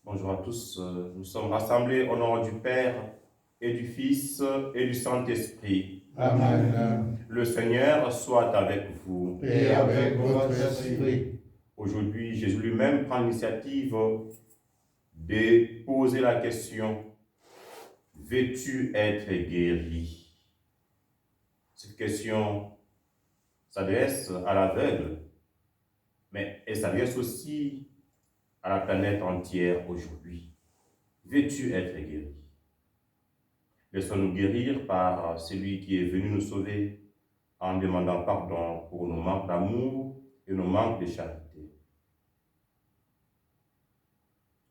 Bonjour à tous. Nous sommes rassemblés au nom du Père et du Fils et du Saint-Esprit. Amen. Le Seigneur soit avec vous. Et avec votre esprit. Aujourd'hui, Jésus lui-même prend l'initiative de poser la question: veux-tu être guéri? Cette question s'adresse à l'aveugle, mais elle s'adresse aussi à la planète entière aujourd'hui. Veux-tu être guéri? Laissons-nous guérir par celui qui est venu nous sauver en demandant pardon pour nos manques d'amour et nos manques de charité.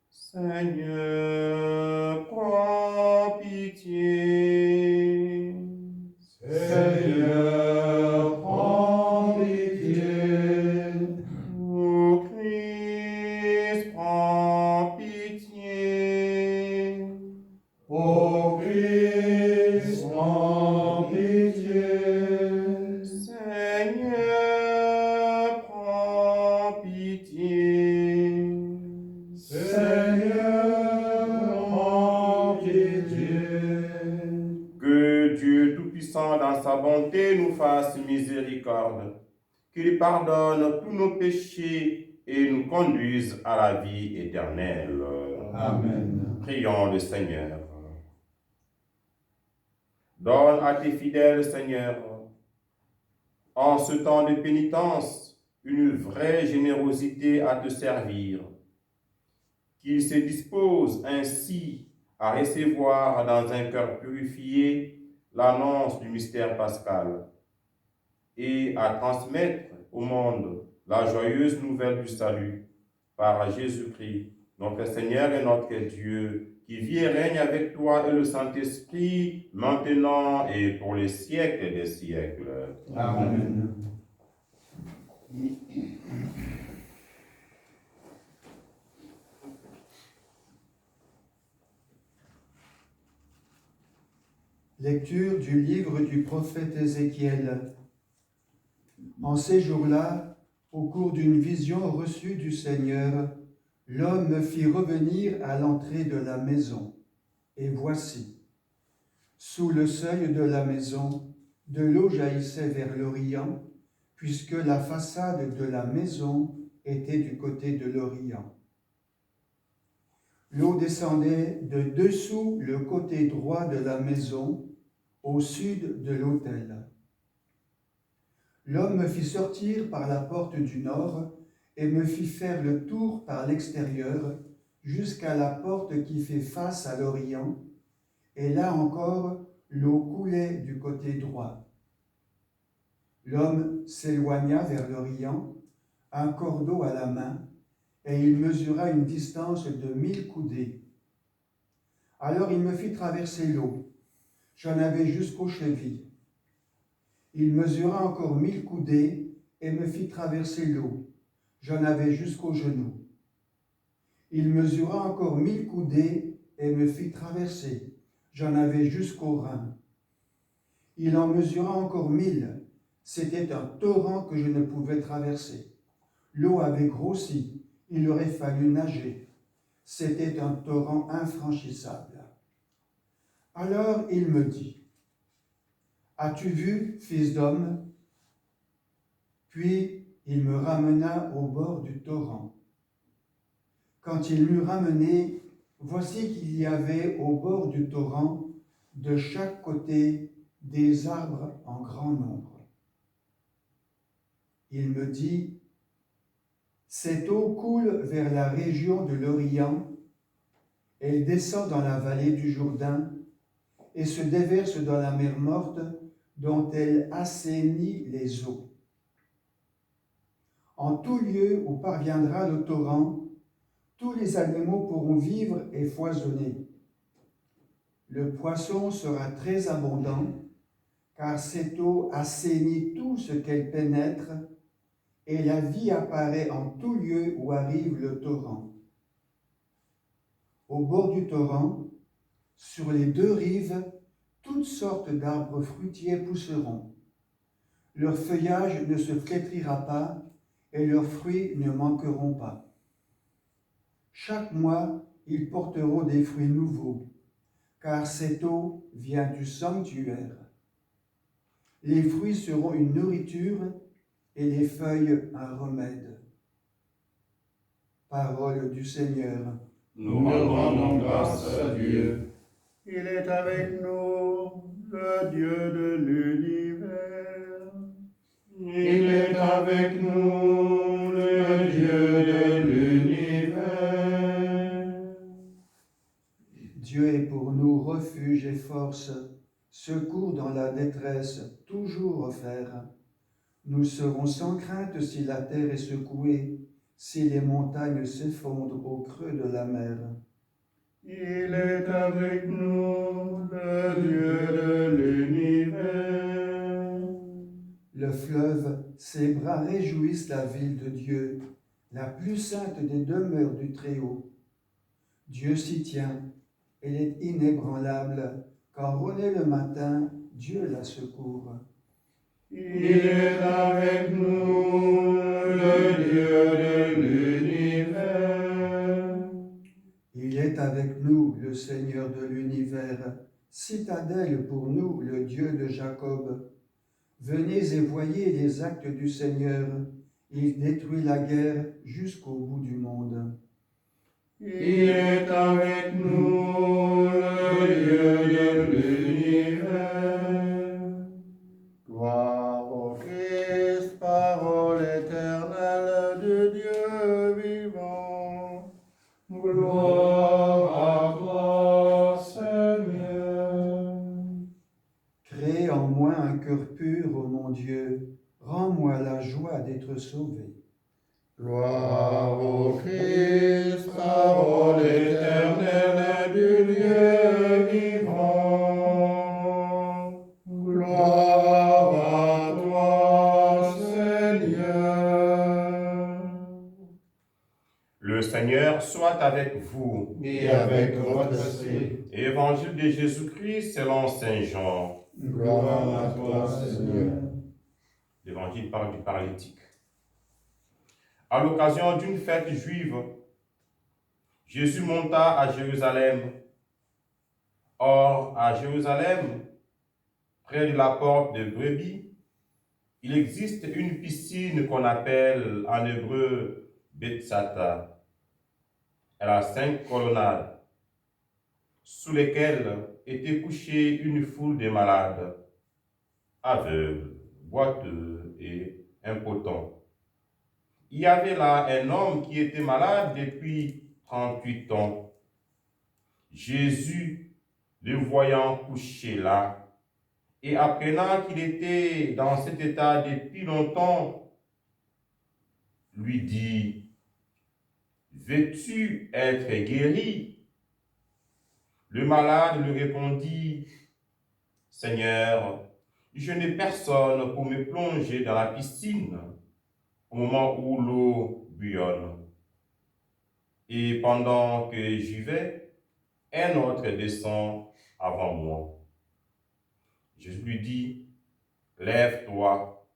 Seigneur, prends pitié. Seigneur, prends pitié. Ô Christ, prends pitié. Ô Christ, prends pitié. Seigneur, prends pitié. Seigneur, prends pitié. Que Dieu Tout-Puissant, dans sa bonté, nous fasse miséricorde, qu'il pardonne tous nos péchés et nous conduise à la vie éternelle. Amen. Prions le Seigneur. Donne à tes fidèles, Seigneur, en ce temps de pénitence, une vraie générosité à te servir, qu'ils se disposent ainsi à recevoir dans un cœur purifié l'annonce du mystère pascal et à transmettre au monde la joyeuse nouvelle du salut par Jésus-Christ, notre Seigneur et notre Dieu, qui vit et règne avec toi et le Saint-Esprit, maintenant et pour les siècles des siècles. Amen. Lecture du livre du prophète Ézéchiel. En ces jours-là, au cours d'une vision reçue du Seigneur, l'homme me fit revenir à l'entrée de la maison. Et voici, sous le seuil de la maison, de l'eau jaillissait vers l'Orient, puisque la façade de la maison était du côté de l'Orient. L'eau descendait de dessous le côté droit de la maison, au sud de l'autel. L'homme me fit sortir par la porte du nord et me fit faire le tour par l'extérieur jusqu'à la porte qui fait face à l'Orient, et là encore l'eau coulait du côté droit. L'homme s'éloigna vers l'Orient, un cordeau à la main, et il mesura une distance de 1000 coudées. Alors il me fit traverser l'eau. J'en avais jusqu'aux chevilles. Il mesura encore 1000 coudées et me fit traverser l'eau. J'en avais jusqu'aux genoux. Il mesura encore 1000 coudées et me fit traverser. J'en avais jusqu'aux reins. Il en mesura encore 1000. C'était un torrent que je ne pouvais traverser. L'eau avait grossi. Il aurait fallu nager. C'était un torrent infranchissable. Alors il me dit: as-tu vu, fils d'homme? Puis il me ramena au bord du torrent. Quand il m'eut ramené, voici qu'il y avait au bord du torrent, de chaque côté, des arbres en grand nombre. Il me dit: cette eau coule vers la région de l'Orient, elle descend dans la vallée du Jourdain et se déverse dans la mer morte, dont elle assainit les eaux. En tout lieu où parviendra le torrent, tous les animaux pourront vivre et foisonner. Le poisson sera très abondant, car cette eau assainit tout ce qu'elle pénètre, et la vie apparaît en tout lieu où arrive le torrent. Au bord du torrent, sur les deux rives, toutes sortes d'arbres fruitiers pousseront. Leur feuillage ne se flétrira pas, et leurs fruits ne manqueront pas. Chaque mois, ils porteront des fruits nouveaux, car cette eau vient du sanctuaire. Les fruits seront une nourriture et les feuilles un remède. Parole du Seigneur. Nous rendons grâce à Dieu. Il est avec nous, le Dieu de l'univers. Il est avec nous, le Dieu de l'univers. Dieu est pour nous refuge et force, secours dans la détresse, toujours offert. Nous serons sans crainte si la terre est secouée, si les montagnes s'effondrent au creux de la mer. Il est avec nous, le Dieu de l'univers. Le fleuve, ses bras réjouissent la ville de Dieu, la plus sainte des demeures du Très-Haut. Dieu s'y tient, elle est inébranlable. Quand renaît le matin, Dieu la secourt. Il est avec nous, le Dieu de l'univers. Il est avec nous, le Seigneur de l'univers, citadelle pour nous, le Dieu de Jacob. Venez et voyez les actes du Seigneur, il détruit la guerre jusqu'au bout du monde. Il est avec nous, le Dieu de l'univers. Gloire au Christ, parole éternelle de Dieu vivant. Gloire à toi, Seigneur. Crée en moi un cœur pur, ô mon Dieu, rends-moi la joie d'être sauvé. Gloire au Christ, parole éternelle du Dieu vivant. Gloire à toi, Seigneur. Le Seigneur soit avec vous. Et avec votre esprit. Évangile de Jésus-Christ selon Saint Jean. Gloire à toi, Seigneur. L'Évangile parle du paralytique. À l'occasion d'une fête juive, Jésus monta à Jérusalem. Or, à Jérusalem, près de la porte de Brebis, il existe une piscine qu'on appelle en hébreu Bethsata. Elle a 5 colonnades, sous lesquelles était couchée une foule de malades, aveugles, boiteux et impotents. Il y avait là un homme qui était malade depuis 38 ans. Jésus, le voyant couché là, et apprenant qu'il était dans cet état depuis longtemps, lui dit, « Veux-tu être guéri ?» Le malade lui répondit, « Seigneur, je n'ai personne pour me plonger dans la piscine au moment où l'eau bouillonne. Et pendant que j'y vais, un autre descend avant moi. » Jésus lui dit, « Lève-toi,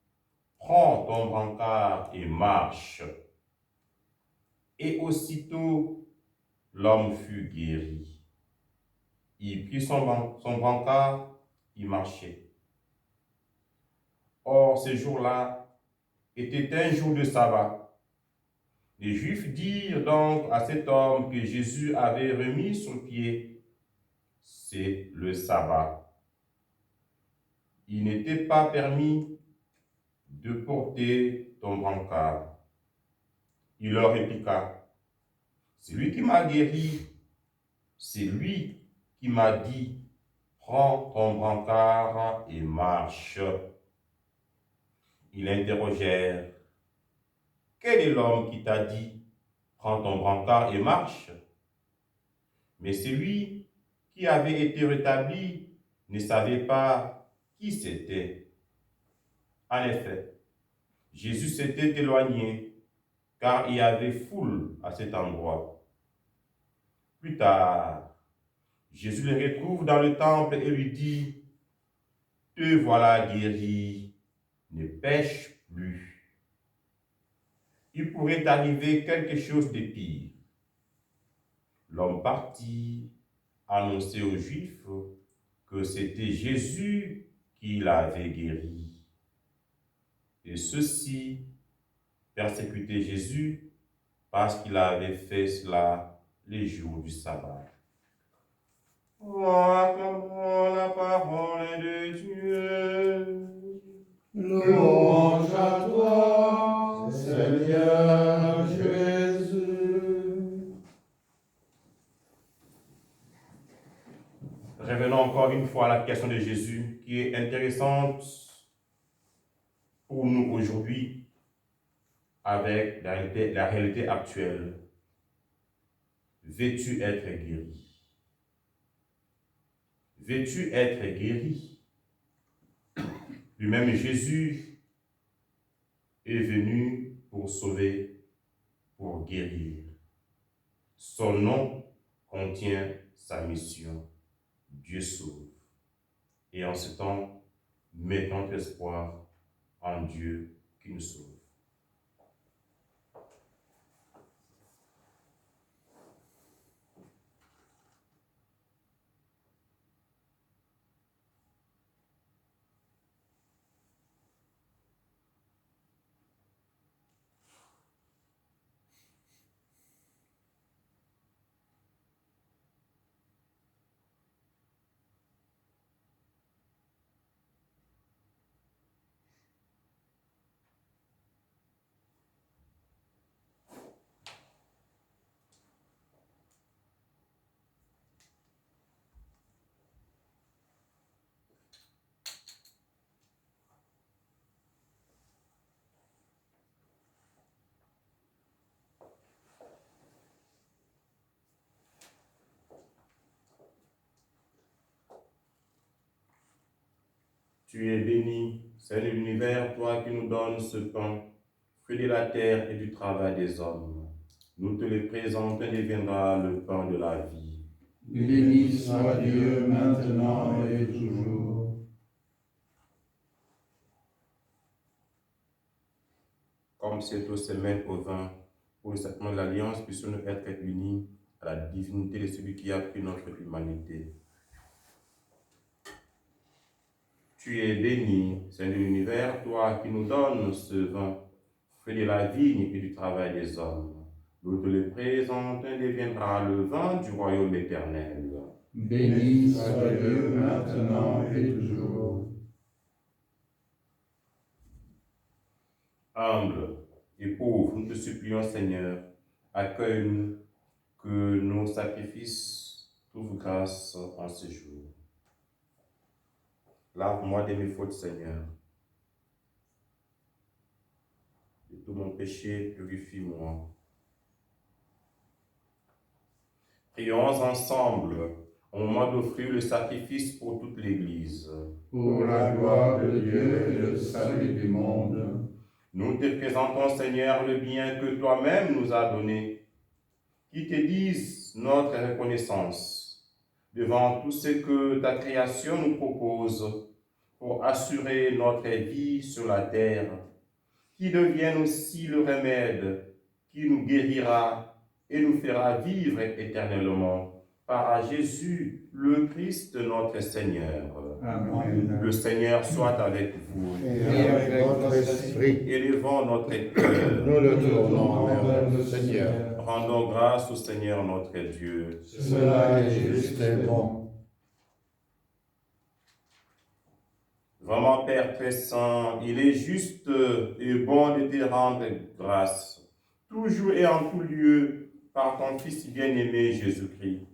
prends ton brancard et marche. » Et aussitôt, l'homme fut guéri. Il prit son brancard, il marchait. Or, ce jour-là était un jour de sabbat. Les Juifs dirent donc à cet homme que Jésus avait remis sur pied, « C'est le sabbat. » Il n'était pas permis de porter ton brancard. Il leur répliqua, « C'est lui qui m'a guéri, c'est lui qui m'a dit, prends ton brancard et marche. » Ils interrogèrent, « Quel est l'homme qui t'a dit, prends ton brancard et marche ?» Mais celui qui avait été rétabli ne savait pas qui c'était. En effet, Jésus s'était éloigné, car il y avait foule à cet endroit. Plus tard, Jésus le retrouve dans le temple et lui dit, « Te voilà guéri, ne pêche plus. » Il pourrait arriver quelque chose de pire. l'homme parti annonçait aux Juifs que c'était Jésus qui l'avait guéri. Et ceux-ci persécutaient Jésus parce qu'il avait fait cela les jours du sabbat. Acclamons la parole de Dieu. Louange à toi, Seigneur Jésus. Revenons encore une fois à la question de Jésus qui est intéressante pour nous aujourd'hui avec la réalité actuelle. Veux-tu être guéri? Veux-tu être guéri? Lui-même Jésus est venu pour sauver, pour guérir. Son nom contient sa mission. Dieu sauve. Et en ce temps, mettons notre espoir en Dieu qui nous sauve. Tu es béni, Seigneur de l'univers, toi qui nous donnes ce pain, fruit de la terre et du travail des hommes. Nous te le présentons et deviendra le pain de la vie. Béni soit Dieu maintenant et toujours. Comme cette eau se mêle au vin, pour le sacrement de l'Alliance, puissions-nous être unis à la divinité de celui qui a pris notre humanité. Tu es béni, Seigneur de l'univers, toi qui nous donnes ce vin, fruit de la vigne et du travail des hommes. Nous te le présentons et deviendra le vin du royaume éternel. Béni soit Dieu maintenant et toujours. Humble et pauvre, nous te supplions, Seigneur, accueille-nous, que nos sacrifices trouvent grâce en ce jour. Lave-moi de mes fautes, Seigneur. De tout mon péché, purifie-moi. Prions ensemble au moment d'offrir le sacrifice pour toute l'Église. Pour la gloire de Dieu et le salut du monde. Nous te présentons, Seigneur, le bien que toi-même nous as donné, qui te dise notre reconnaissance devant tout ce que ta création nous propose pour assurer notre vie sur la terre, qui devienne aussi le remède qui nous guérira et nous fera vivre éternellement par Jésus, le Christ notre Seigneur. Amen. Le Seigneur soit avec vous. Et avec votre esprit, Élevons notre cœur. nous le tournons vers le Seigneur. Rendons grâce au Seigneur notre Dieu. Cela est juste et bon. Vraiment, Père très saint, il est juste et bon de te rendre grâce, toujours et en tout lieu, par ton Fils bien-aimé Jésus-Christ.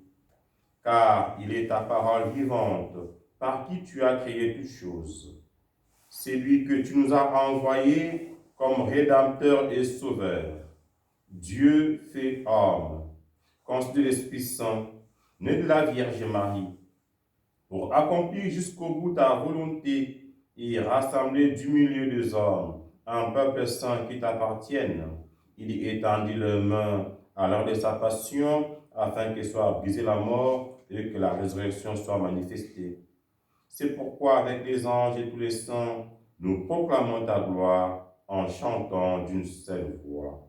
Car il est ta parole vivante, par qui tu as créé toutes choses. C'est lui que tu nous as envoyé comme Rédempteur et Sauveur. Dieu fait homme, conçu de l'Esprit Saint, né de la Vierge Marie, pour accomplir jusqu'au bout ta volonté et rassembler du milieu des hommes un peuple saint qui t'appartienne. Il étendit les mains à l'heure de sa passion, afin que soit brisée la mort et que la résurrection soit manifestée. C'est pourquoi, avec les anges et tous les saints, nous proclamons ta gloire en chantant d'une seule voix.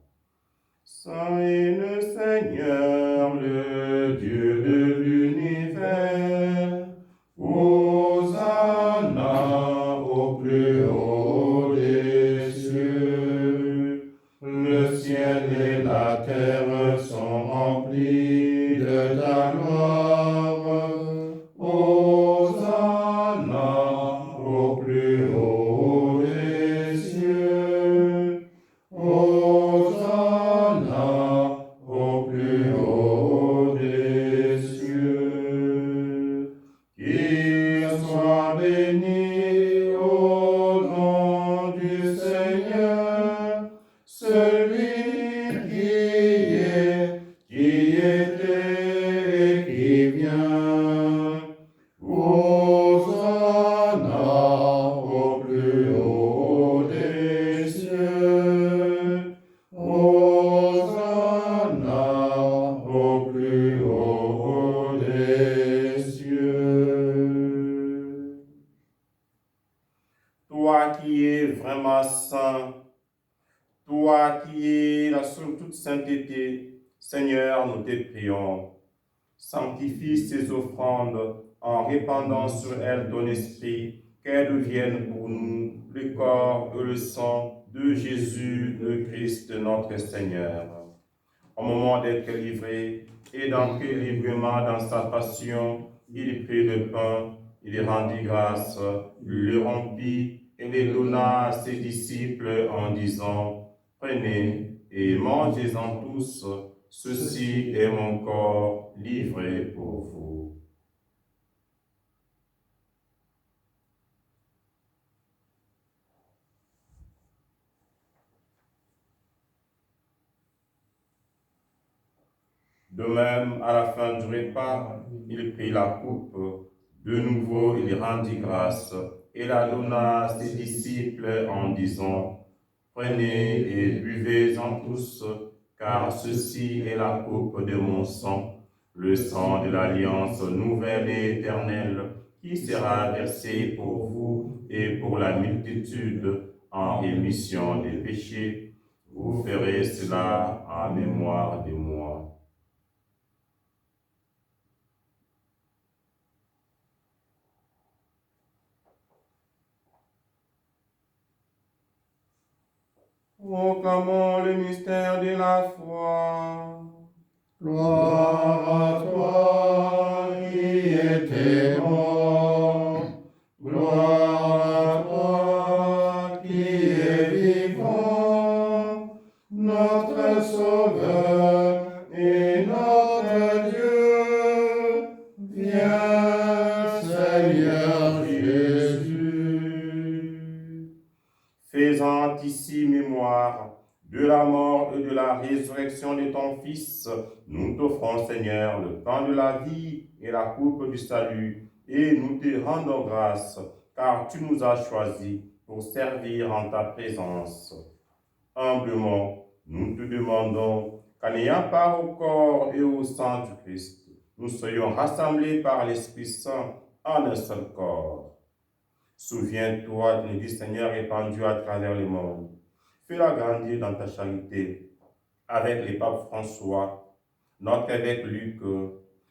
Saint est le Seigneur, le sont remplis de ta gloire. Hosanna au plus haut des cieux. Hosanna au plus haut des cieux. Qu'il soit béni au nom du Seigneur, celui qui était et qui vient. Hosanna au plus haut des cieux. Hosanna au plus haut des cieux. Toi qui es vraiment saint, toi qui es la seule toute sainteté, Seigneur, nous te prions. Sanctifie ces offrandes en répandant sur elles ton esprit, qu'elles deviennent pour nous le corps et le sang de Jésus, le Christ, notre Seigneur. Au moment d'être livré et d'entrer librement dans sa passion, il prit le pain, il rendit grâce, le rompit et les donna à ses disciples en disant: Prenez et mangez-en tous, ceci est mon corps livré pour vous. De même, à la fin du repas, il prit la coupe. De nouveau, il rendit grâce et la donna à ses disciples en disant: Prenez et buvez-en tous, car ceci est la coupe de mon sang, le sang de l'alliance nouvelle et éternelle, qui sera versé pour vous et pour la multitude en rémission des péchés. Vous ferez cela en mémoire de moi. Proclamons le mystère de la foi. Gloire à toi qui étais mort. Gloire à toi qui es vivant, notre Sauveur et notre Dieu. Viens, Seigneur Jésus. Faisant ici mémoire de la mort et de la résurrection de ton Fils, nous t'offrons, Seigneur, le pain de la vie et la coupe du salut, et nous te rendons grâce, car tu nous as choisis pour servir en ta présence. Humblement, nous te demandons qu'en ayant part au corps et au sang du Christ, nous soyons rassemblés par l'Esprit Saint en un seul corps. Souviens-toi de l'Église, Seigneur, répandue à travers le monde. Fais-la grandir dans ta charité avec les papes François, notre évêque Luc,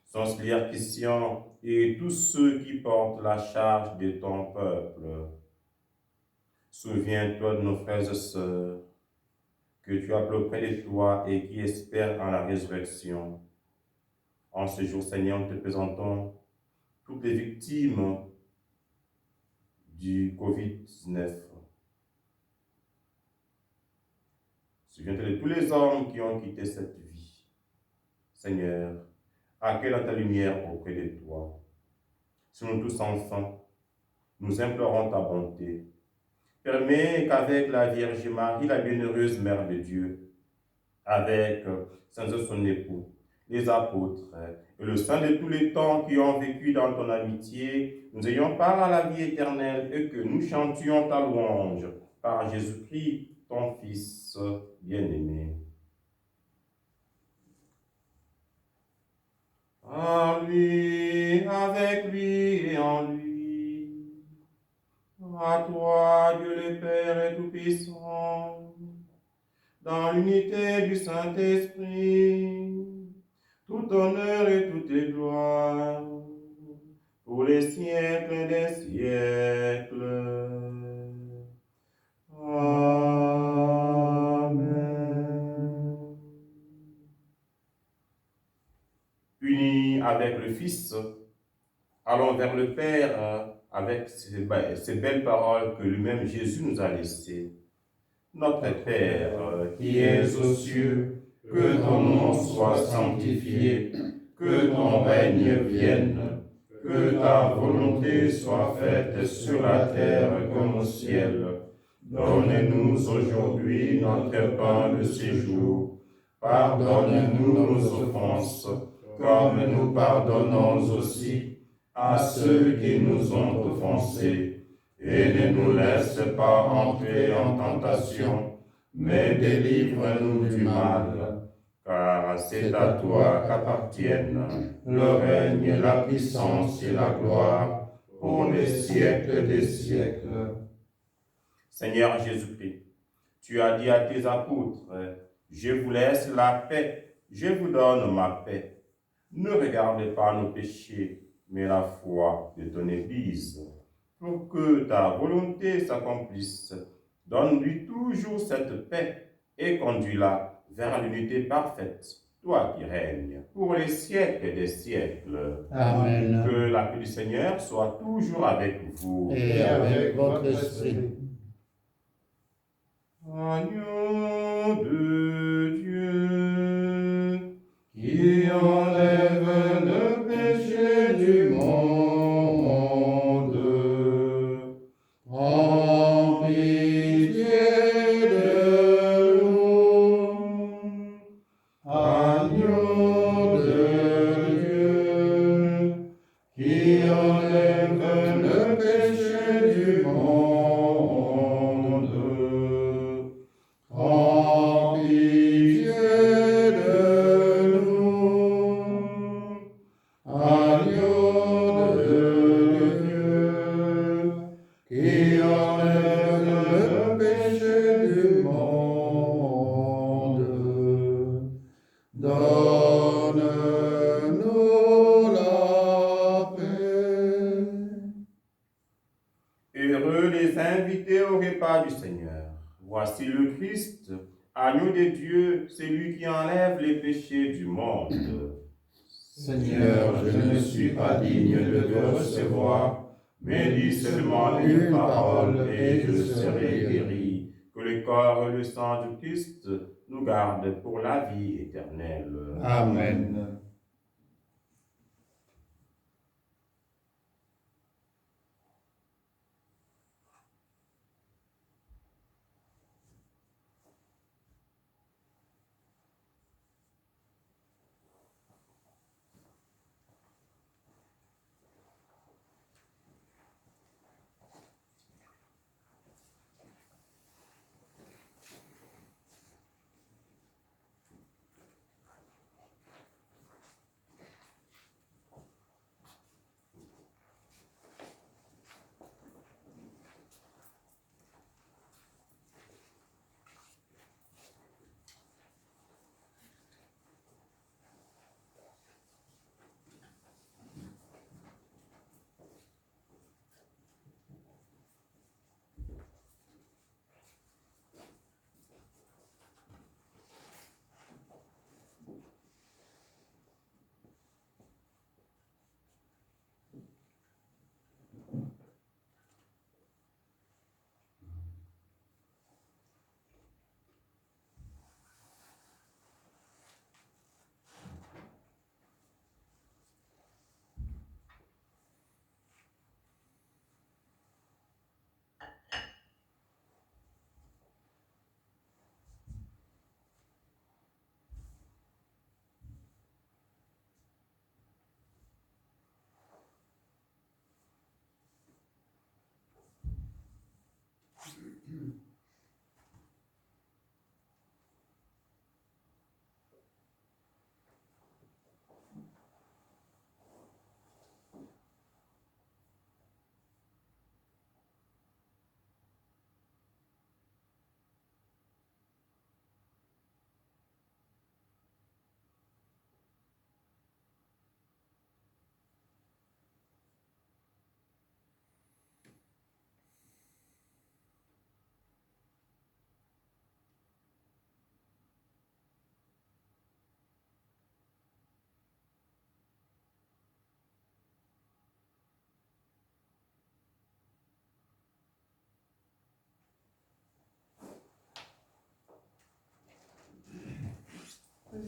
son slière Christian et tous ceux qui portent la charge de ton peuple. Souviens-toi de nos frères et sœurs que tu appelles auprès de toi et qui espèrent en la résurrection. En ce jour, Seigneur, nous te présentons toutes les victimes du Covid-19. Souviens-toi de tous les hommes qui ont quitté cette vie. Seigneur, accueille dans ta lumière auprès de toi. Sur nous tous enfants, nous implorons ta bonté. Permets qu'avec la Vierge Marie, la bienheureuse Mère de Dieu, avec Saint Joseph son époux, les apôtres et le saint de tous les temps qui ont vécu dans ton amitié, nous ayons part à la vie éternelle et que nous chantions ta louange par Jésus-Christ, ton Fils bien-aimé. En lui, avec lui et en lui, à toi, Dieu le Père Tout-Puissant, dans l'unité du Saint-Esprit, tout honneur et toute gloire, pour les siècles des siècles. Amen. 「 Amen. unis avec le Fils, allons vers le Père avec ces belles paroles que lui-même Jésus nous a laissées. Notre Père, qui es aux cieux, que ton nom soit sanctifié, que ton règne vienne, que ta volonté soit faite sur la terre comme au ciel. Donne-nous aujourd'hui notre pain de ce jour. Pardonne-nous nos offenses, comme nous pardonnons aussi à ceux qui nous ont offensés. Et ne nous laisse pas entrer en tentation, mais délivre-nous du mal. Car c'est à toi qu'appartiennent le règne, la puissance et la gloire pour les siècles des siècles. Seigneur Jésus-Christ, tu as dit à tes apôtres, je vous laisse la paix, je vous donne ma paix. Ne regardez pas nos péchés, mais la foi de ton Église. Pour que ta volonté s'accomplisse, donne-lui toujours cette paix et conduis-la vers l'unité parfaite, toi qui règnes pour les siècles des siècles. Amen. Que la paix du Seigneur soit toujours avec vous. Et avec votre esprit. Agneau de Dieu, qui enlève le péché du monde, prends pitié de nous. Agneau de Dieu, qui enlève le péché du monde, prends pitié de nous. Agneau de Dieu, qui enlève le péché du monde, donne-nous la paix. Heureux les invités au repas du Seigneur. Voici le Christ, agneau de Dieu, celui qui enlève les péchés du monde. Seigneur, je ne suis pas digne de te recevoir, Mais dis seulement une parole et je serai guéri. Que le corps et le sang du Christ nous gardent pour la vie éternelle. Amen.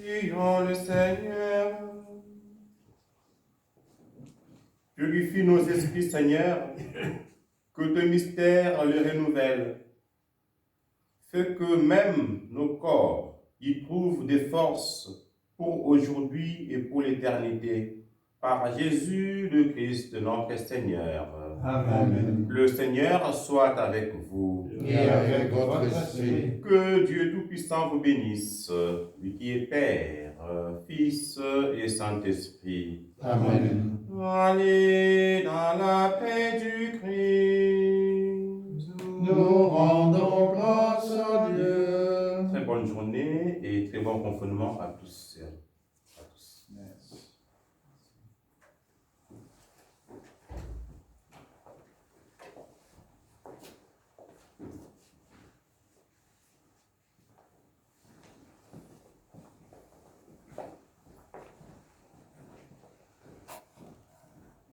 Prions le Seigneur. Purifie nos esprits, Seigneur, que tes mystères les renouvellent. Fais que même nos corps y trouvent des forces pour aujourd'hui et pour l'éternité. Par Jésus le Christ, notre Seigneur. Amen. Le Seigneur soit avec vous. Et avec votre esprit. Que Dieu Tout-Puissant vous bénisse, lui qui est Père, Fils et Saint-Esprit. Amen. Allez dans la paix du Christ. Nous rendons grâce à Dieu. Très bonne journée et très bon confinement à tous.